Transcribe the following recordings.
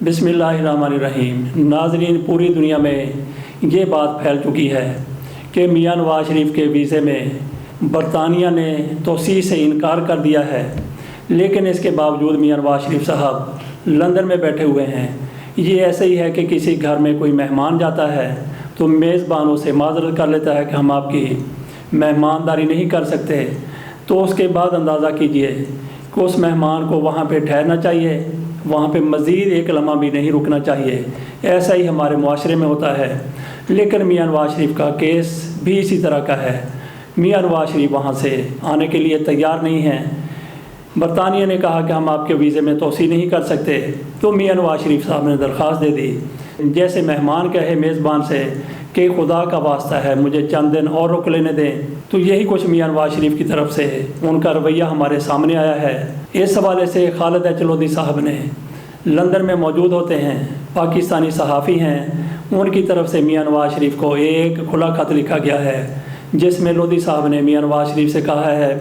बिस्मिल्लाहिर्रहमानिर्रहीम। नाज़रीन, पूरी दुनिया में ये बात फैल चुकी है कि मियां नवाज शरीफ के वीज़े में बरतानिया ने तोसी से इनकार कर दिया है, लेकिन इसके बावजूद मियां नवाज शरीफ साहब लंदन में बैठे हुए हैं। ये ऐसे ही है कि किसी घर में कोई मेहमान जाता है तो मेज़बानों से माजरत कर लेता है कि हम आपकी मेहमानदारी नहीं कर सकते, तो उसके बाद अंदाज़ा कीजिए कि उस मेहमान को वहाँ पे ठहरना चाहिए, वहाँ पे मज़ीद एक लम्हा भी नहीं रुकना चाहिए। ऐसा ही हमारे मुआशरे में होता है। लेकिन मियां नवाज शरीफ का केस भी इसी तरह का है। मियां नवाज शरीफ वहाँ से आने के लिए तैयार नहीं हैं। बरतानिया ने कहा कि हम आपके वीज़े में तोसी नहीं कर सकते, तो मियां नवाज शरीफ साहब ने दरख्वास्त दे दी। जैसे मेहमान कहे मेज़बान से कि खुदा का वास्ता है मुझे चंद दिन और रुक लेने दें, तो यही कुछ मियां नवाज शरीफ की तरफ से उनका रवैया हमारे सामने आया है। इस हवाले से खालिद चलौदी साहब ने लंदन में मौजूद होते हैं, पाकिस्तानी सहाफ़ी हैं, उनकी तरफ से मियां नवाज शरीफ को एक खुला खत लिखा गया है, जिसमें लोधी साहब ने मियां नवाज शरीफ से कहा है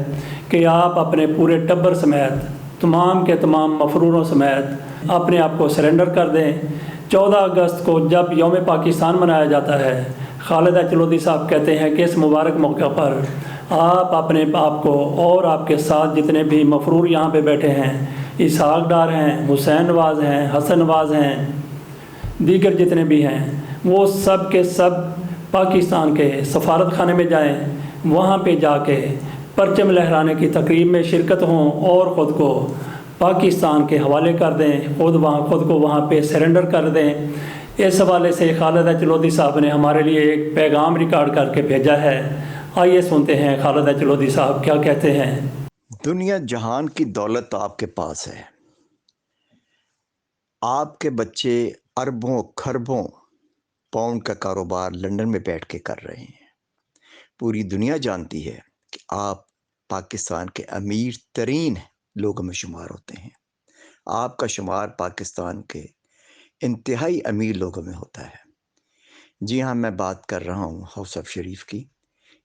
कि आप अपने पूरे टब्बर समेत तमाम के तमाम मफरूरों समेत अपने आप को सरेंडर कर दें। 14 अगस्त को जब यौम पाकिस्तान मनाया जाता है, खालिद चलौदी साहब कहते हैं कि इस मुबारक मौके पर आप अपने आप को और आपके साथ जितने भी मफरूर यहाँ पे बैठे हैं, इसहाक डार हैं, हुसैन नवाज़ हैं, हसन नवाज़ हैं, दीगर जितने भी हैं, वो सब के सब पाकिस्तान के सफारत खाने में जाएं, वहाँ पे जाके परचम लहराने की तकरीब में शिरकत हों और ख़ुद को पाकिस्तान के हवाले कर दें, ख़ुद को वहाँ पे सरेंडर कर दें। इस हवाले से खालिद चलौदी साहब ने हमारे लिए एक पैगाम रिकॉर्ड करके भेजा है। आइए सुनते हैं खालिद चलौदी साहब क्या कहते हैं। दुनिया जहान की दौलत आपके पास है। आपके बच्चे अरबों खरबों पाउंड का कारोबार लंदन में बैठ के कर रहे हैं। पूरी दुनिया जानती है कि आप पाकिस्तान के अमीर तरीन लोगों में शुमार होते हैं। आपका शुमार पाकिस्तान के इंतहाई अमीर लोगों में होता है। जी हाँ, मैं बात कर रहा हूँ हाउस ऑफ शरीफ की,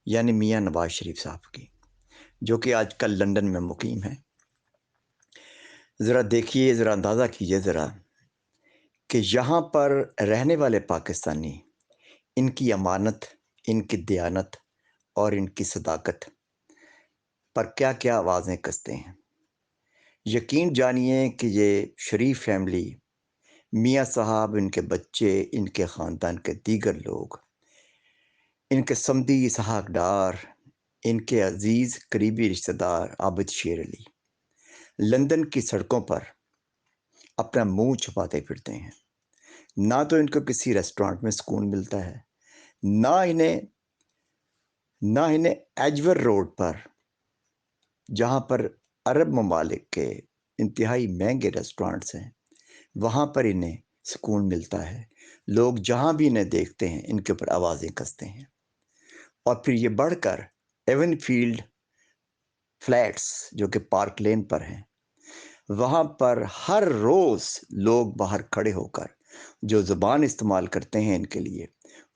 यानी मियां नवाज शरीफ साहब की, जो कि आजकल लंदन में मुकीम है। ज़रा देखिए, ज़रा अंदाज़ा कीजिए ज़रा कि यहाँ पर रहने वाले पाकिस्तानी इनकी अमानत, इनकी दयानत और इनकी सदाकत पर क्या क्या आवाज़ें कसते हैं। यकीन जानिए कि ये शरीफ फैमिली, मियाँ साहब, इनके बच्चे, इनके ख़ानदान के दीगर लोग, इनके समधी इसहाक डार, इनके अजीज़ करीबी रिश्तेदार आबिद शेर अली लंदन की सड़कों पर अपना मुंह छुपाते फिरते हैं। ना तो इनको किसी रेस्टोरेंट में सुकून मिलता है, ना इन्हें एजवर रोड पर, जहाँ पर अरब ममालिक के इंतहाई महंगे रेस्टोरेंट्स हैं, वहाँ पर इन्हें सुकून मिलता है। लोग जहाँ भी इन्हें देखते हैं इनके ऊपर आवाज़ें कसते हैं। और फिर ये बढ़कर एवन फील्ड फ्लैट्स जो कि पार्क लेन पर हैं, वहाँ पर हर रोज़ लोग बाहर खड़े होकर जो ज़ुबान इस्तेमाल करते हैं इनके लिए,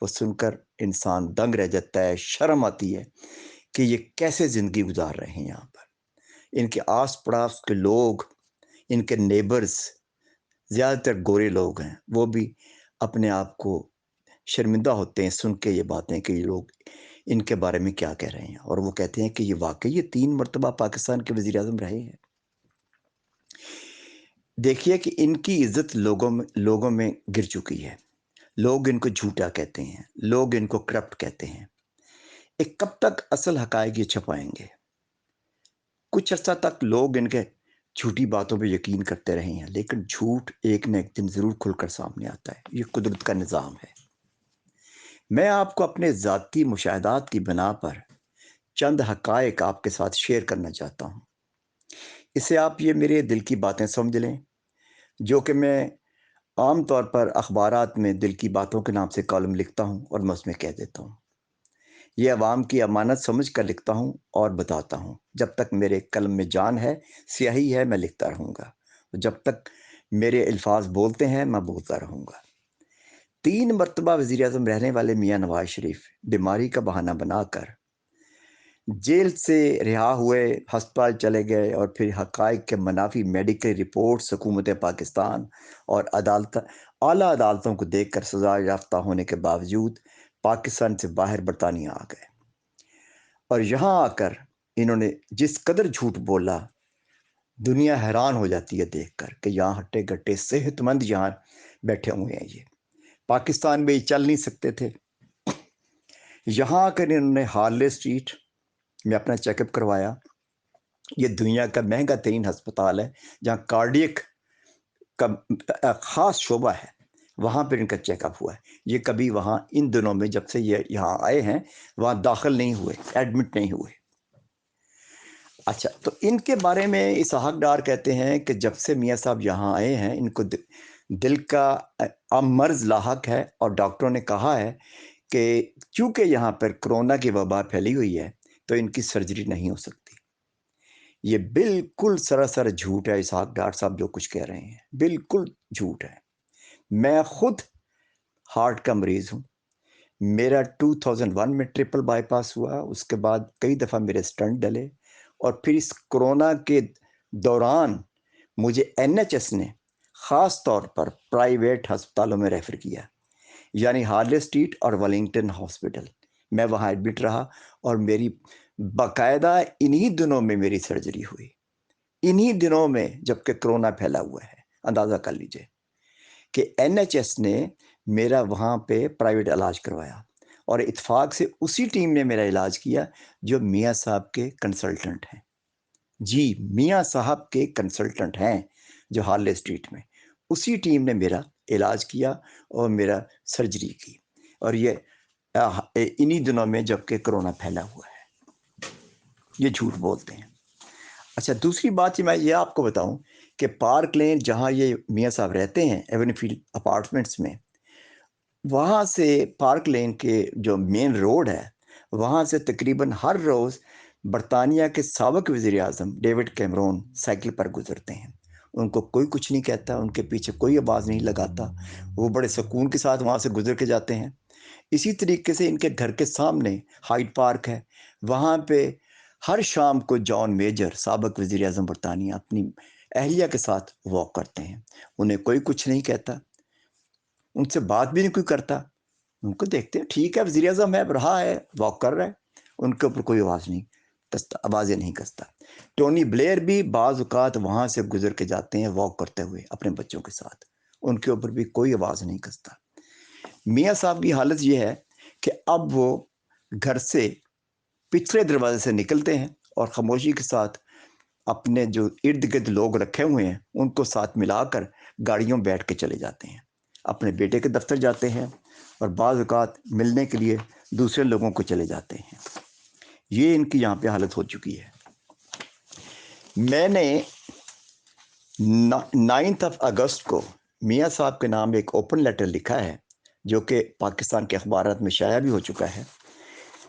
वो सुनकर इंसान दंग रह जाता है। शर्म आती है कि ये कैसे ज़िंदगी गुजार रहे हैं। यहाँ पर इनके आस पड़ोस के लोग, इनके नेबर्स ज़्यादातर गोरे लोग हैं, वो भी अपने आप को शर्मिंदा होते हैं सुन के ये बातें कि ये लोग इनके बारे में क्या कह रहे हैं। और वो कहते हैं कि ये वाकई ये 3 मरतबा पाकिस्तान के वज़ीर आज़म रहे हैं। देखिए कि इनकी इज्जत लोगों में गिर चुकी है। लोग इनको झूठा कहते हैं, लोग इनको करप्ट कहते हैं। कब तक असल हकायक ये छुपाएंगे? कुछ अर्सा तक लोग इनके झूठी बातों पे यकीन करते रहे हैं, लेकिन झूठ एक न एक दिन ज़रूर खुलकर सामने आता है। ये कुदरत का निज़ाम है। मैं आपको अपने ज़ाती मुशाहदात की बिना पर चंद हकायक आपके साथ शेयर करना चाहता हूँ। इसे आप ये मेरे दिल की बातें समझ लें, जो कि मैं आम तौर पर अखबारात में दिल की बातों के नाम से कॉलम लिखता हूँ और मैं उसमें कह देता हूँ। ये अवाम की अमानत समझ कर लिखता हूँ और बताता हूँ। जब तक मेरे कलम में जान है, स्याही है, मैं लिखता रहूँगा। जब तक मेरे अल्फाज बोलते हैं, मैं बोलता रहूँगा। 3 मरतबा वज़ीर आज़म रहने वाले मियाँ नवाज शरीफ बीमारी का बहाना बनाकर जेल से रिहा हुए, हस्पताल चले गए और फिर हक़ाइक़ के मुनाफी मेडिकल रिपोर्ट्स हुकूमत पाकिस्तान और आला अदालतों को देखकर सज़ा याफ्ता होने के बावजूद पाकिस्तान से बाहर बरतानिया आ गए। और यहाँ आकर इन्होंने जिस कदर झूठ बोला, दुनिया हैरान हो जाती है देखकर कि यहाँ हट्टे-कट्टे सेहतमंद यहाँ बैठे हुए हैं ये। पाकिस्तान में ये चल नहीं सकते थे। यहाँ आकर इन्होंने हार्ले स्ट्रीट में अपना चेकअप करवाया। ये दुनिया का महंगा तरीन हस्पताल है, जहाँ कार्डियक का ख़ास शोबा है, वहाँ पर इनका चेकअप हुआ है। ये कभी वहाँ इन दिनों में जब से ये यहाँ आए हैं, वहाँ दाखिल नहीं हुए, एडमिट नहीं हुए। अच्छा, तो इनके बारे में इसहाक डार कहते हैं कि जब से मियाँ साहब यहाँ आए हैं, इनको दिल का मर्ज़ लाहक है और डॉक्टरों ने कहा है कि चूँकि यहाँ पर कोरोना की वबा फैली हुई है, तो इनकी सर्जरी नहीं हो सकती। ये बिल्कुल सरासर झूठ है इसहाक डार साहब जो कुछ कह रहे हैं, बिल्कुल झूठ है। मैं खुद हार्ट का मरीज़ हूँ। मेरा 2001 में ट्रिपल बाईपास हुआ, उसके बाद कई दफ़ा मेरे स्टंट डले और फिर इस कोरोना के दौरान मुझे एनएचएस ने ख़ास तौर पर प्राइवेट अस्पतालों में रेफ़र किया, यानी हार्ले स्ट्रीट और वेलिंगटन हॉस्पिटल। मैं वहाँ एडमिट रहा और मेरी बाकायदा इन्हीं दिनों में मेरी सर्जरी हुई। इन्हीं दिनों में जबकि कोरोना फैला हुआ है। अंदाज़ा कर लीजिए कि एनएचएस ने मेरा वहाँ पे प्राइवेट इलाज करवाया और इत्तेफाक से उसी टीम ने मेरा इलाज किया जो मियाँ साहब के कंसल्टेंट हैं। जी, मियाँ साहब के कंसल्टेंट हैं जो हार्ले स्ट्रीट में। उसी टीम ने मेरा इलाज किया और मेरा सर्जरी की, और ये इन्हीं दिनों में जबकि कोरोना फैला हुआ है। ये झूठ बोलते हैं। अच्छा, दूसरी बात मैं ये आपको बताऊं कि पार्क लेन जहाँ ये मियाँ साहब रहते हैं, एवेन्यूफील्ड अपार्टमेंट्स में, वहाँ से पार्क लेन के जो मेन रोड है, वहाँ से तकरीबन हर रोज़ बरतानिया के साबिक़ वज़ीर-ए-आज़म डेविड कैमरून साइकिल पर गुज़रते हैं। उनको कोई कुछ नहीं कहता, उनके पीछे कोई आवाज़ नहीं लगाता। वो बड़े सुकून के साथ वहाँ से गुज़र के जाते हैं। इसी तरीके से इनके घर के सामने हाइड पार्क है, वहाँ पे हर शाम को जॉन मेजर साबिक़ वज़ीर-ए-आज़म बरतानिया अपनी अहलिया के साथ वॉक करते हैं। उन्हें कोई कुछ नहीं कहता, उनसे बात भी नहीं कोई करता। उनको देखते हैं, ठीक है, वज़ीर-ए-आज़म है, रहा है, वॉक कर रहा है। उनके ऊपर कोई आवाज़ नहीं कसता, आवाज़ें नहीं कसता। टोनी ब्लेयर भी बाज़ औक़ात वहाँ से गुज़र के जाते हैं वॉक करते हुए अपने बच्चों के साथ। उनके ऊपर भी कोई आवाज़ नहीं कसता। मियाँ साहब की हालत ये है कि अब वो घर से पिछले दरवाज़े से निकलते हैं और ख़ामोशी के साथ अपने जो इर्द-गिर्द लोग रखे हुए हैं, उनको साथ मिलाकर गाड़ियों में बैठ के चले जाते हैं। अपने बेटे के दफ़्तर जाते हैं और बाज़ औक़ात मिलने के लिए दूसरे लोगों को चले जाते हैं। ये इनकी यहाँ पे हालत हो चुकी है। मैंने 9th ऑफ अगस्त को मियाँ साहब के नाम एक ओपन लेटर लिखा है, जो कि पाकिस्तान के अखबारात में शाया भी हो चुका है।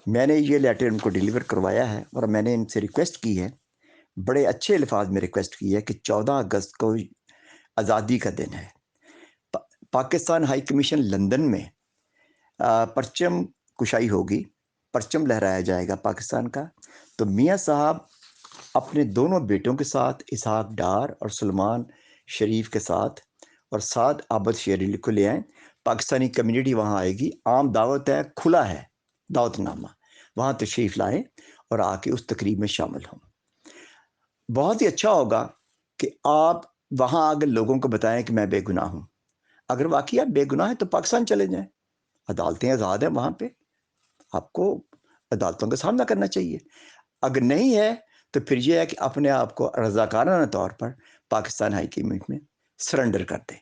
मैंने ये लेटर इनको डिलीवर करवाया है और मैंने इनसे रिक्वेस्ट की है, बड़े अच्छे अल्फाज में रिक्वेस्ट की है कि 14 अगस्त को आज़ादी का दिन है। पाकिस्तान हाई कमीशन लंदन में परचम कुशाई होगी, परचम लहराया जाएगा पाकिस्तान का। तो मियाँ साहब अपने दोनों बेटों के साथ, इसहाक डार और सलमान शरीफ के साथ, और साथ आबद शेरी को ले आएँ। पाकिस्तानी कम्युनिटी वहाँ आएगी, आम दावत है, खुला है दावतनामा, वहाँ तशरीफ़ लाएँ और आके उस तकरीब में शामिल हों। बहुत ही अच्छा होगा कि आप वहाँ आकर लोगों को बताएं कि मैं बेगुनाह हूँ। अगर वाकई आप बेगुनाह हैं तो पाकिस्तान चले जाएं, अदालतें आज़ाद हैं वहाँ पे, आपको अदालतों का सामना करना चाहिए। अगर नहीं है तो फिर ये है कि अपने आप को रज़ाकाराना तौर पर पाकिस्तान हाई कमीशन में सरेंडर कर दें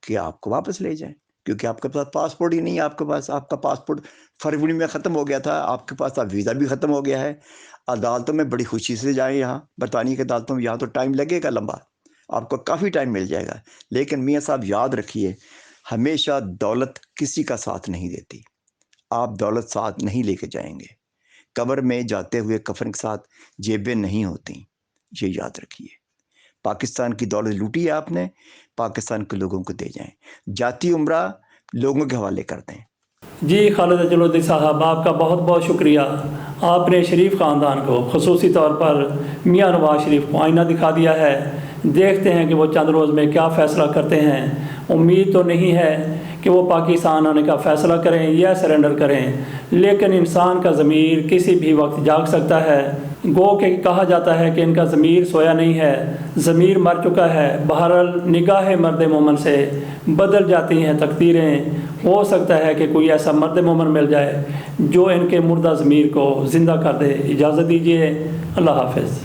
कि आपको वापस ले जाएं, क्योंकि आपके पास पासपोर्ट ही नहीं है। आपका पासपोर्ट फरवरी में ख़त्म हो गया था, आपके पास अब वीज़ा भी ख़त्म हो गया है। अदालतों में बड़ी खुशी से जाएँ, यहाँ बरतानिया की अदालतों में। यहाँ तो टाइम लगेगा लंबा, आपको काफ़ी टाइम मिल जाएगा। लेकिन मियाँ साहब याद रखिए, हमेशा दौलत किसी का साथ नहीं देती। आप दौलत साथ नहीं लेके जाएंगे। कब्र में जाते हुए कफन के साथ जेबें नहीं होती, ये याद रखिए। पाकिस्तान की दौलत लूटी है आपने, पाकिस्तान के लोगों को दे जाएं, जाती उम्रा लोगों के हवाले कर दें। जी खालिद अजहरुद्दीन साहब, आपका बहुत बहुत शुक्रिया। آپ نے شریف خاندان کو خصوصی طور پر میاں نواز شریف کو آئینہ دکھا دیا ہے۔ دیکھتے ہیں کہ وہ چند روز میں کیا فیصلہ کرتے ہیں۔ امید تو نہیں ہے کہ وہ پاکستان آنے کا فیصلہ کریں یا سرنڈر کریں، لیکن انسان کا ضمیر کسی بھی وقت جاگ سکتا ہے۔ گو کہ کہا جاتا ہے کہ ان کا ضمیر سویا نہیں ہے، ضمیر مر چکا ہے۔ بہرحال نگاہ مرد مومن سے بدل جاتی ہیں تقدیریں۔ ہو سکتا ہے کہ کوئی ایسا مرد مومن مل جائے جو ان کے مردہ ضمیر کو زندہ کر دے۔ اجازت دیجیے، اللہ حافظ۔